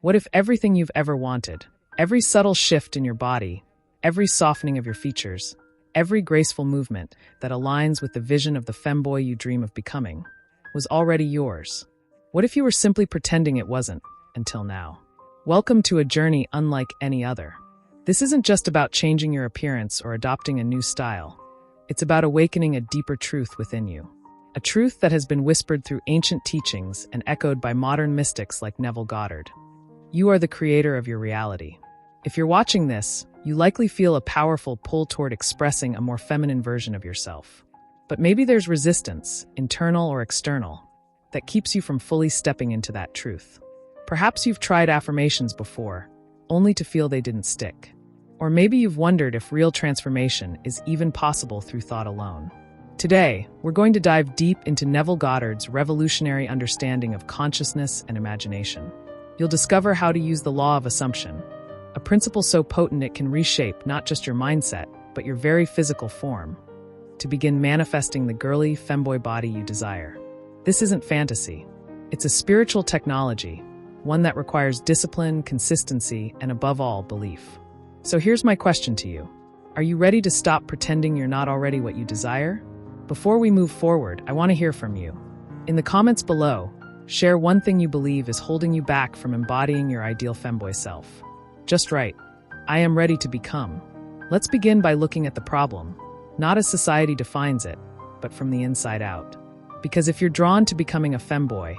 What if everything you've ever wanted, every subtle shift in your body, every softening of your features, every graceful movement that aligns with the vision of the femboy you dream of becoming, was already yours? What if you were simply pretending it wasn't, until now? Welcome to a journey unlike any other. This isn't just about changing your appearance or adopting a new style. It's about awakening a deeper truth within you. A truth that has been whispered through ancient teachings and echoed by modern mystics like Neville Goddard. You are the creator of your reality. If you're watching this, you likely feel a powerful pull toward expressing a more feminine version of yourself. But maybe there's resistance, internal or external, that keeps you from fully stepping into that truth. Perhaps you've tried affirmations before, only to feel they didn't stick. Or maybe you've wondered if real transformation is even possible through thought alone. Today, we're going to dive deep into Neville Goddard's revolutionary understanding of consciousness and imagination. You'll discover how to use the law of assumption, a principle so potent it can reshape not just your mindset, but your very physical form, to begin manifesting the girly, femboy body you desire. This isn't fantasy. It's a spiritual technology, one that requires discipline, consistency, and above all, belief. So here's my question to you. Are you ready to stop pretending you're not already what you desire? Before we move forward, I want to hear from you. In the comments below, share one thing you believe is holding you back from embodying your ideal femboy self. Just right. I am ready to become. Let's begin by looking at the problem, not as society defines it, but from the inside out. Because if you're drawn to becoming a femboy,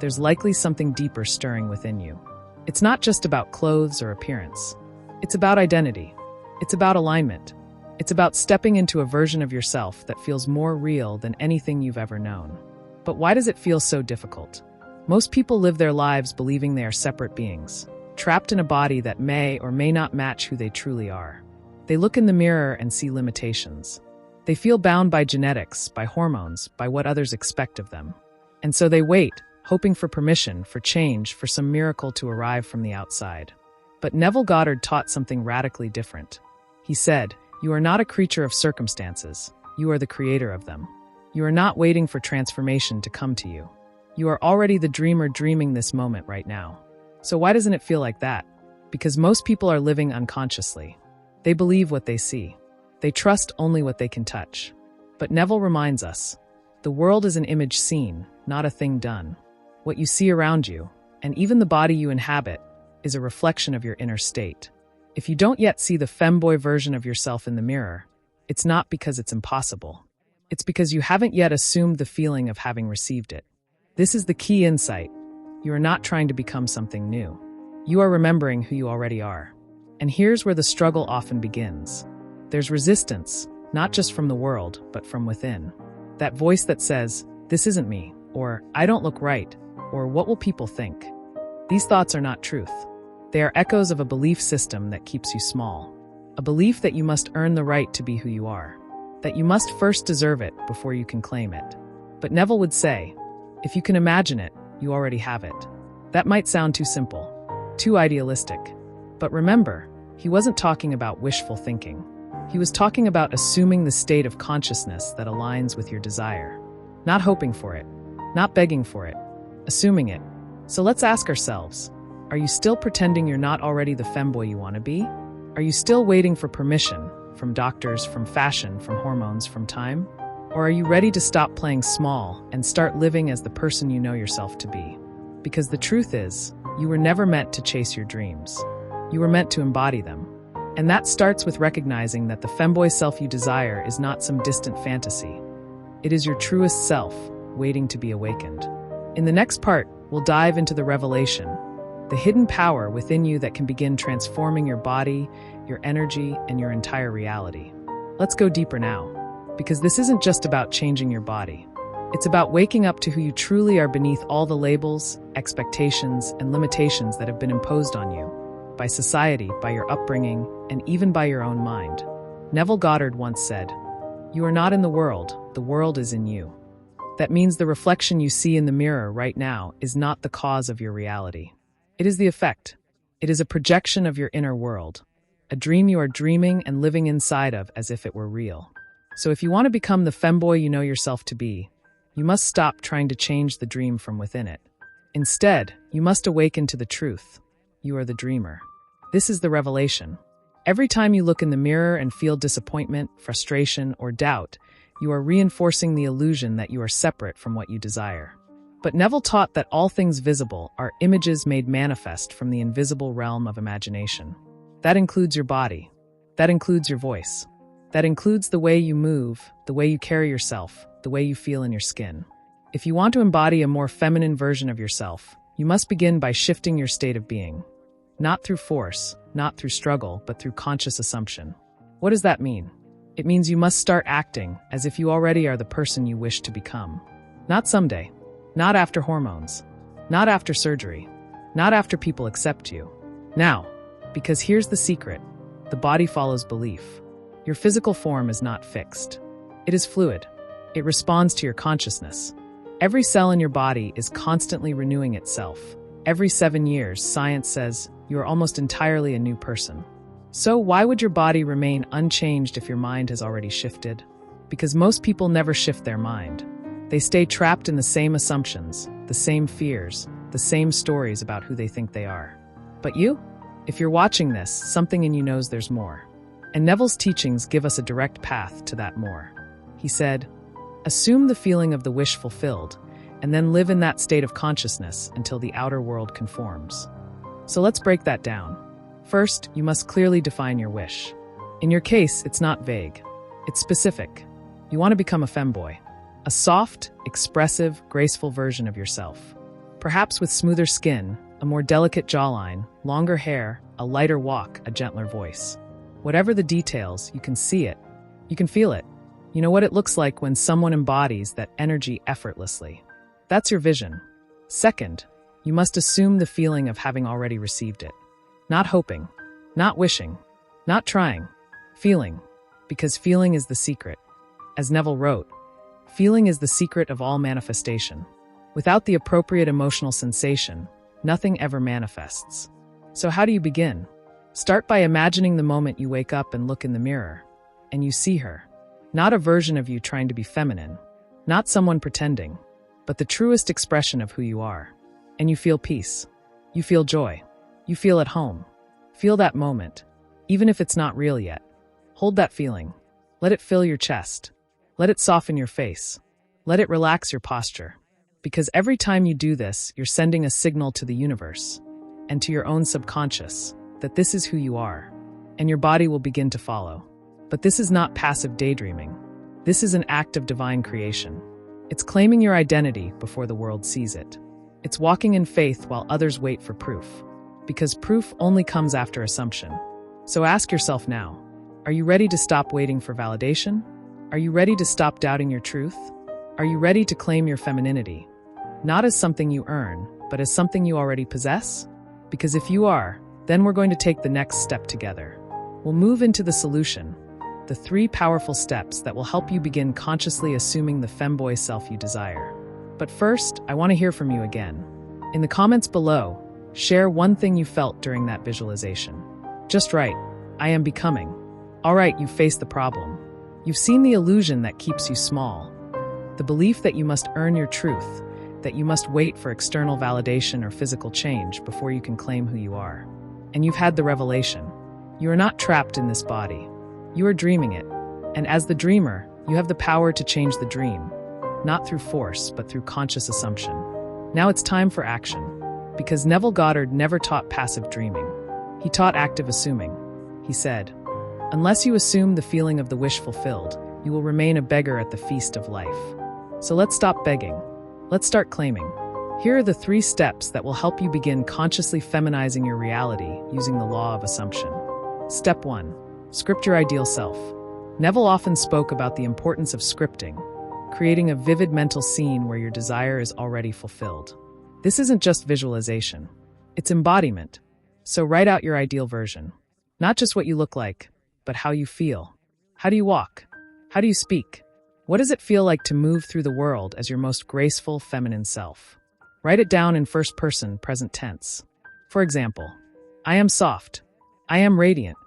there's likely something deeper stirring within you. It's not just about clothes or appearance. It's about identity. It's about alignment. It's about stepping into a version of yourself that feels more real than anything you've ever known. But why does it feel so difficult? Most people live their lives believing they are separate beings, trapped in a body that may or may not match who they truly are. They look in the mirror and see limitations. They feel bound by genetics, by hormones, by what others expect of them. And so they wait, hoping for permission, for change, for some miracle to arrive from the outside. But Neville Goddard taught something radically different. He said, "You are not a creature of circumstances. You are the creator of them. You are not waiting for transformation to come to you. You are already the dreamer dreaming this moment right now." So why doesn't it feel like that? Because most people are living unconsciously. They believe what they see. They trust only what they can touch. But Neville reminds us, the world is an image seen, not a thing done. What you see around you, and even the body you inhabit, is a reflection of your inner state. If you don't yet see the femboy version of yourself in the mirror, it's not because it's impossible. It's because you haven't yet assumed the feeling of having received it. This is the key insight. You are not trying to become something new. You are remembering who you already are. And here's where the struggle often begins. There's resistance, not just from the world, but from within. That voice that says, "This isn't me," or "I don't look right," or "What will people think?" These thoughts are not truth. They are echoes of a belief system that keeps you small. A belief that you must earn the right to be who you are. That you must first deserve it before you can claim it. But Neville would say, if you can imagine it, you already have it. That might sound too simple, too idealistic. But remember, he wasn't talking about wishful thinking. He was talking about assuming the state of consciousness that aligns with your desire. Not hoping for it, not begging for it, assuming it. So let's ask ourselves, are you still pretending you're not already the femboy you want to be? Are you still waiting for permission, from doctors, from fashion, from hormones, from time? Or are you ready to stop playing small and start living as the person you know yourself to be? Because the truth is, you were never meant to chase your dreams. You were meant to embody them. And that starts with recognizing that the femboy self you desire is not some distant fantasy. It is your truest self, waiting to be awakened. In the next part, we'll dive into the revelation, the hidden power within you that can begin transforming your body, your energy, and your entire reality. Let's go deeper now, because this isn't just about changing your body. It's about waking up to who you truly are beneath all the labels, expectations, and limitations that have been imposed on you, by society, by your upbringing, and even by your own mind. Neville Goddard once said, "You are not in the world is in you." That means the reflection you see in the mirror right now is not the cause of your reality. It is the effect. It is a projection of your inner world, a dream you are dreaming and living inside of as if it were real. So if you want to become the femboy you know yourself to be, you must stop trying to change the dream from within it. Instead, you must awaken to the truth. you are the dreamer. This is the revelation. Every time you look in the mirror and feel disappointment, frustration, or doubt, you are reinforcing the illusion that you are separate from what you desire. But Neville taught that all things visible are images made manifest from the invisible realm of imagination. That includes your body. That includes your voice. That includes the way you move, the way you carry yourself, the way you feel in your skin. If you want to embody a more feminine version of yourself, you must begin by shifting your state of being. Not through force, not through struggle, but through conscious assumption. What does that mean? It means you must start acting as if you already are the person you wish to become. Not someday. Not after hormones. Not after surgery. Not after people accept you. Now. Because here's the secret. The body follows belief. Your physical form is not fixed. It is fluid. It responds to your consciousness. Every cell in your body is constantly renewing itself. Every 7 years, science says, you are almost entirely a new person. So why would your body remain unchanged if your mind has already shifted? Because most people never shift their mind. They stay trapped in the same assumptions, the same fears, the same stories about who they think they are. But you? If you're watching this, something in you knows there's more. And Neville's teachings give us a direct path to that more. He said, assume the feeling of the wish fulfilled, and then live in that state of consciousness until the outer world conforms. So let's break that down. First, you must clearly define your wish. In your case, it's not vague. It's specific. You want to become a femboy. A soft, expressive, graceful version of yourself. Perhaps with smoother skin, a more delicate jawline, longer hair, a lighter walk, a gentler voice. Whatever the details, you can see it. You can feel it. You know what it looks like when someone embodies that energy effortlessly. That's your vision. Second, you must assume the feeling of having already received it. Not hoping, not wishing, not trying. Feeling, because feeling is the secret. As Neville wrote, feeling is the secret of all manifestation. Without the appropriate emotional sensation, nothing ever manifests. So how do you begin? Start by imagining the moment you wake up and look in the mirror, and you see her. Not a version of you trying to be feminine, not someone pretending, but the truest expression of who you are. And you feel peace. You feel joy. You feel at home. Feel that moment, even if it's not real yet. Hold that feeling. Let it fill your chest. Let it soften your face. Let it relax your posture. Because every time you do this, you're sending a signal to the universe and to your own subconscious that this is who you are, and your body will begin to follow. But this is not passive daydreaming. This is an act of divine creation. It's claiming your identity before the world sees it. It's walking in faith while others wait for proof. Because proof only comes after assumption. So ask yourself now, are you ready to stop waiting for validation? Are you ready to stop doubting your truth? Are you ready to claim your femininity? Not as something you earn, but as something you already possess? Because if you are, then we're going to take the next step together. We'll move into the solution, the 3 powerful steps that will help you begin consciously assuming the femboy self you desire. But first, I want to hear from you again. In the comments below, share one thing you felt during that visualization. Just write, I am becoming. All right, you've faced the problem. You've seen the illusion that keeps you small. The belief that you must earn your truth, that you must wait for external validation or physical change before you can claim who you are. And you've had the revelation. You are not trapped in this body. You are dreaming it. And as the dreamer, you have the power to change the dream. Not through force, but through conscious assumption. Now it's time for action. Because Neville Goddard never taught passive dreaming. He taught active assuming. He said, unless you assume the feeling of the wish fulfilled, you will remain a beggar at the feast of life. So let's stop begging. Let's start claiming. Here are the 3 steps that will help you begin consciously feminizing your reality using the law of assumption. Step 1. Script your ideal self. Neville often spoke about the importance of scripting, creating a vivid mental scene where your desire is already fulfilled. This isn't just visualization. It's embodiment. So write out your ideal version. Not just what you look like, but how you feel. How do you walk? How do you speak? What does it feel like to move through the world as your most graceful, feminine self? Write it down in first person, present tense. For example, I am soft. I am radiant.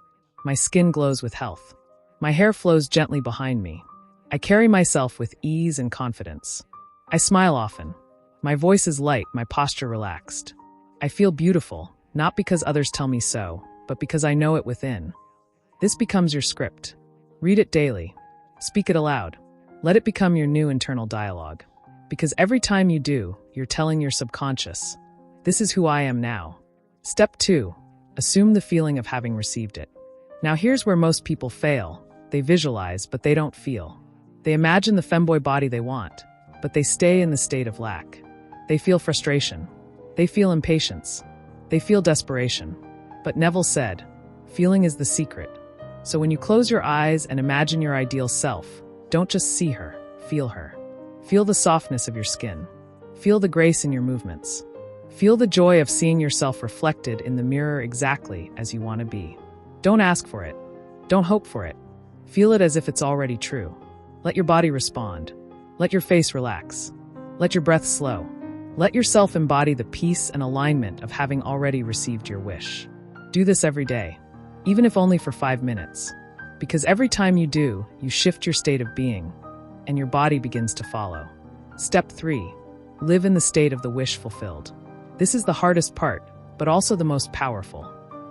My skin glows with health. My hair flows gently behind me. I carry myself with ease and confidence. I smile often. My voice is light, my posture relaxed. I feel beautiful, not because others tell me so, but because I know it within. This becomes your script. Read it daily. Speak it aloud. Let it become your new internal dialogue. Because every time you do, you're telling your subconscious, this is who I am now. Step 2. Assume the feeling of having received it. Now here's where most people fail. They visualize, but they don't feel. They imagine the femboy body they want, but they stay in the state of lack. They feel frustration. They feel impatience. They feel desperation. But Neville said, feeling is the secret. So when you close your eyes and imagine your ideal self, don't just see her, feel her. Feel the softness of your skin. Feel the grace in your movements. Feel the joy of seeing yourself reflected in the mirror exactly as you want to be. Don't ask for it. Don't hope for it. Feel it as if it's already true. Let your body respond. Let your face relax. Let your breath slow. Let yourself embody the peace and alignment of having already received your wish. Do this every day, even if only for 5 minutes. Because every time you do, you shift your state of being, and your body begins to follow. Step 3. Live in the state of the wish fulfilled. This is the hardest part, but also the most powerful.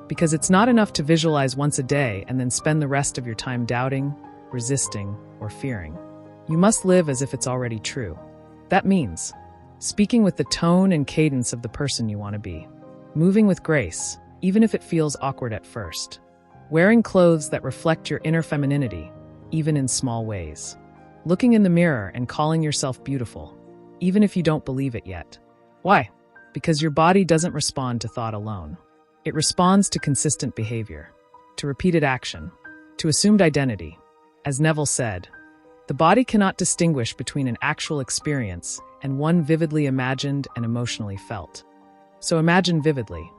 Because it's not enough to visualize once a day and then spend the rest of your time doubting, resisting, or fearing. You must live as if it's already true. That means speaking with the tone and cadence of the person you want to be. Moving with grace, even if it feels awkward at first. Wearing clothes that reflect your inner femininity, even in small ways. Looking in the mirror and calling yourself beautiful, even if you don't believe it yet. Why? Because your body doesn't respond to thought alone. It responds to consistent behavior, to repeated action, to assumed identity. As Neville said, the body cannot distinguish between an actual experience and one vividly imagined and emotionally felt. So imagine vividly,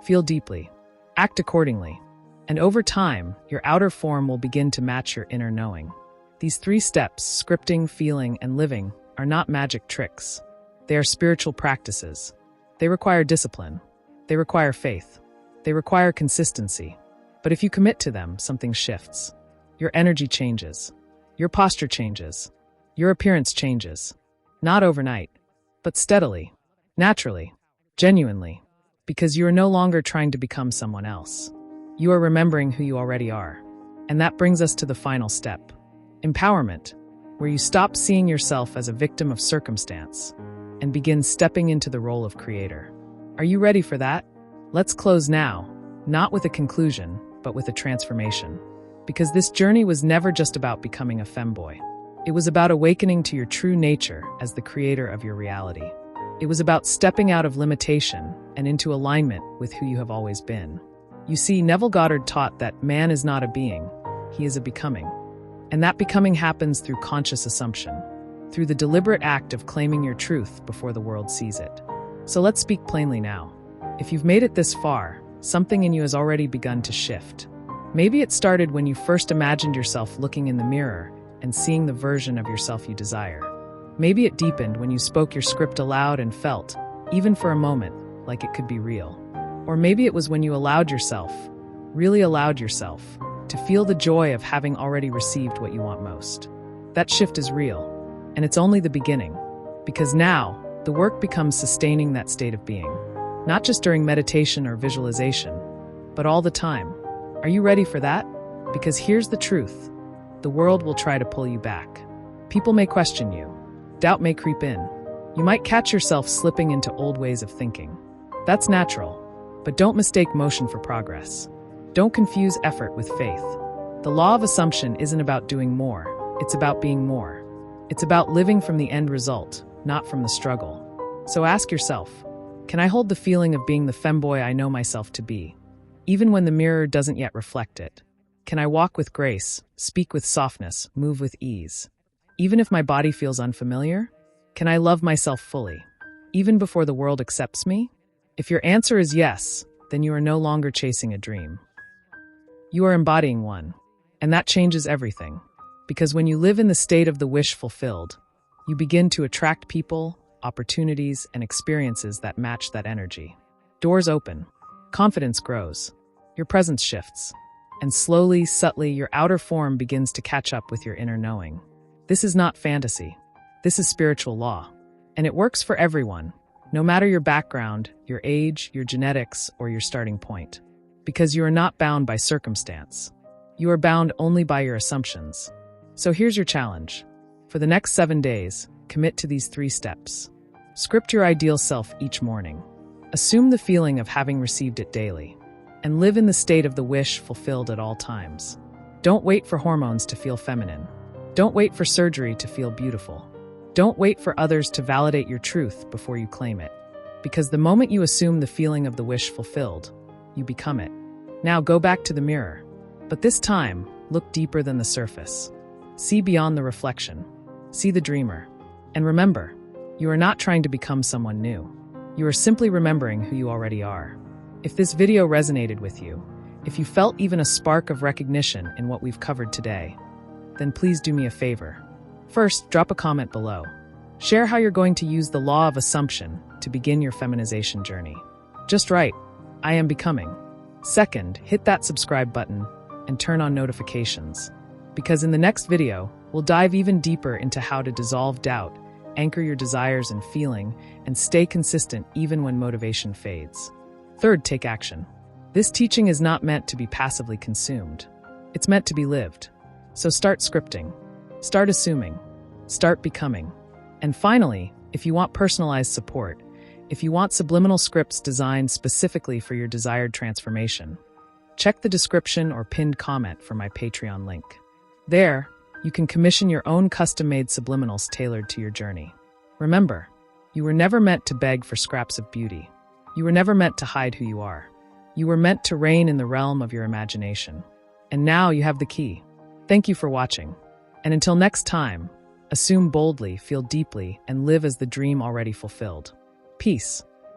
feel deeply, act accordingly, and over time, your outer form will begin to match your inner knowing. These 3 steps, scripting, feeling, and living, are not magic tricks. They are spiritual practices. They require discipline. They require faith. They require consistency. But if you commit to them, something shifts. Your energy changes. Your posture changes. Your appearance changes. Not overnight, but steadily, naturally, genuinely, because you are no longer trying to become someone else. You are remembering who you already are. And that brings us to the final step, empowerment, where you stop seeing yourself as a victim of circumstance and begin stepping into the role of creator. Are you ready for that? Let's close now, not with a conclusion, but with a transformation. Because this journey was never just about becoming a femboy. It was about awakening to your true nature as the creator of your reality. It was about stepping out of limitation and into alignment with who you have always been. You see, Neville Goddard taught that man is not a being, he is a becoming. And that becoming happens through conscious assumption, through the deliberate act of claiming your truth before the world sees it. So let's speak plainly now. If you've made it this far, something in you has already begun to shift. Maybe it started when you first imagined yourself looking in the mirror and seeing the version of yourself you desire. Maybe it deepened when you spoke your script aloud and felt, even for a moment, like it could be real. Or maybe it was when you allowed yourself, really allowed yourself, to feel the joy of having already received what you want most. That shift is real, and it's only the beginning, because now, the work becomes sustaining that state of being. Not just during meditation or visualization, but all the time. Are you ready for that? Because here's the truth. The world will try to pull you back. People may question you. Doubt may creep in. You might catch yourself slipping into old ways of thinking. That's natural, but don't mistake motion for progress. Don't confuse effort with faith. The law of assumption isn't about doing more. It's about being more. It's about living from the end result, not from the struggle. So ask yourself, can I hold the feeling of being the femboy I know myself to be, even when the mirror doesn't yet reflect it? Can I walk with grace, speak with softness, move with ease? Even if my body feels unfamiliar? Can I love myself fully, even before the world accepts me? If your answer is yes, then you are no longer chasing a dream. You are embodying one, and that changes everything. Because when you live in the state of the wish fulfilled, you begin to attract people, opportunities, and experiences that match that energy. Doors open, confidence grows, your presence shifts, and slowly, subtly, your outer form begins to catch up with your inner knowing. This is not fantasy. This is spiritual law. And it works for everyone, No matter your background, your age, your genetics, or your starting point. Because you are not bound by circumstance. You are bound only by your assumptions. So here's your challenge. For the next 7 days, commit to these 3 steps. Script your ideal self each morning. Assume the feeling of having received it daily. And live in the state of the wish fulfilled at all times. Don't wait for hormones to feel feminine. Don't wait for surgery to feel beautiful. Don't wait for others to validate your truth before you claim it. Because the moment you assume the feeling of the wish fulfilled, you become it. Now go back to the mirror. But this time, look deeper than the surface. See beyond the reflection. See the dreamer. And remember, you are not trying to become someone new. You are simply remembering who you already are. If this video resonated with you, if you felt even a spark of recognition in what we've covered today, then please do me a favor. First, drop a comment below. Share how you're going to use the law of assumption to begin your feminization journey. Just write, I am becoming. Second, hit that subscribe button and turn on notifications. Because in the next video, we'll dive even deeper into how to dissolve doubt, anchor your desires and feeling, and stay consistent even when motivation fades. Third, take action. This teaching is not meant to be passively consumed. It's meant to be lived. So start scripting. Start assuming. Start becoming. And finally, if you want personalized support, if you want subliminal scripts designed specifically for your desired transformation, check the description or pinned comment for my Patreon link. There, you can commission your own custom-made subliminals tailored to your journey. Remember, you were never meant to beg for scraps of beauty. You were never meant to hide who you are. You were meant to reign in the realm of your imagination. And now you have the key. Thank you for watching. And until next time, assume boldly, feel deeply, and live as the dream already fulfilled. Peace.